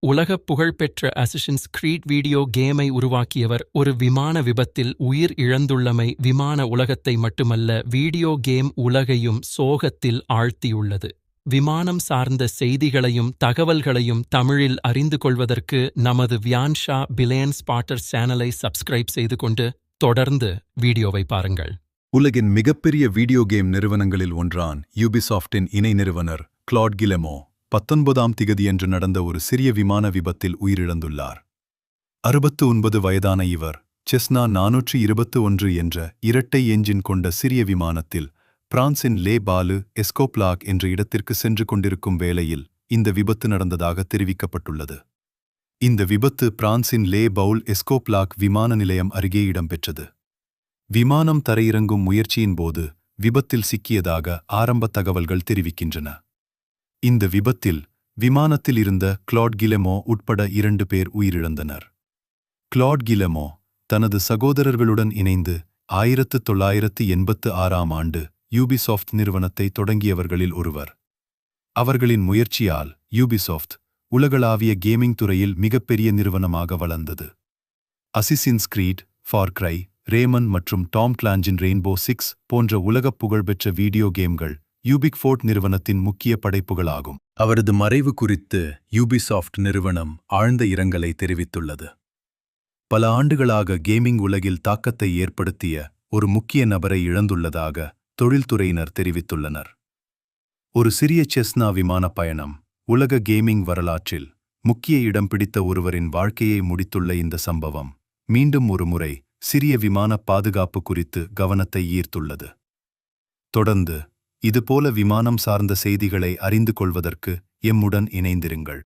உலகப் புகழ்பெற்ற Assassin's greet video கேமை உருவாக்கியவர் ஒரு விமான விபத்தில் உயிர் இழந்துள்ளமை விமான உலகத்தை மட்டுமல்ல வீடியோ கேம் உலகையும் சோகத்தில் ஆழ்த்தியுள்ளது. விமானம் சார்ந்த செய்திகளையும் தகவல்களையும் தமிழில் அறிந்து கொள்வதற்கு நமது வியான்ஷா பிலேன் ஸ்பாட்டர் சேனலை சப்ஸ்கிரைப் செய்து கொண்டு தொடர்ந்து வீடியோவை பாருங்கள். உலகின் மிகப்பெரிய வீடியோ கேம் நிறுவனங்களில் ஒன்றான் யூபிசாஃப்டின் இணை நிறுவனர் கிளாட் கிலெமோ 19ஆம் திகதியன்று நடந்த ஒரு சிறிய விமான விபத்தில் உயிரிழந்துள்ளார். 69 வயதான இவர் செஸ்னா 421 என்ற இரட்டை என்ஜின் கொண்ட சிறிய விமானத்தில் பிரான்சின் லே பாலு எஸ்கோப்லாக் என்ற இடத்திற்கு சென்று கொண்டிருக்கும் வேளையில் இந்த விபத்து நடந்ததாக தெரிவிக்கப்பட்டுள்ளது. இந்த விபத்து பிரான்சின் லே பவுல் எஸ்கோப்லாக் விமான நிலையம் அருகே இடம்பெற்றது. விமானம் தரையிறங்கும் முயற்சியின் போது விபத்தில் சிக்கியதாக ஆரம்ப தகவல்கள் தெரிவிக்கின்றன. இந்த விபத்தில் விமானத்தில் இருந்த கிளாட் கிலெமோ உட்பட 2 பேர் உயிரிழந்தனர். கிளாட் கிலெமோ தனது சகோதரர்களுடன் இணைந்து 1986ஆம் ஆண்டு யூபிசாஃப்ட் நிறுவனத்தை தொடங்கியவர்களில் ஒருவர். அவர்களின் முயற்சியால் யூபிசாஃப்ட் உலகளாவிய கேமிங் துறையில் மிகப்பெரிய நிறுவனமாக வளர்ந்தது. அசிசின்ஸ் கிரீட், ஃபார் கிரை, ரேமன் மற்றும் டாம் கிளாஞ்சின் ரெயின்போ 6 போன்ற உலகப் புகழ்பெற்ற வீடியோ கேம்கள் யூபிக்ஃபோர்ட் நிறுவனத்தின் முக்கிய படைப்புகளாகும். அவரது மறைவு குறித்து யூபிசாஃப்ட் நிறுவனம் ஆழ்ந்த இரங்கலை தெரிவித்துள்ளது. பல ஆண்டுகளாக கேமிங் உலகில் தாக்கத்தை ஏற்படுத்திய ஒரு முக்கிய நபரை இழந்துள்ளதாக தொழில்துறையினர் தெரிவித்துள்ளனர். ஒரு சிறிய செஸ்னா விமான பயணம் உலக கேமிங் வரலாற்றில் முக்கிய இடம் பிடித்த ஒருவரின் வாழ்க்கையை முடித்துள்ள இந்த சம்பவம் மீண்டும் ஒரு முறை சிறிய விமான பாதுகாப்பு குறித்து கவனத்தை ஈர்த்துள்ளது. தொடர்ந்து இதுபோல விமானம் சார்ந்த செய்திகளை அறிந்து கொள்வதற்கு எம்முடன் இணைந்திருங்கள்.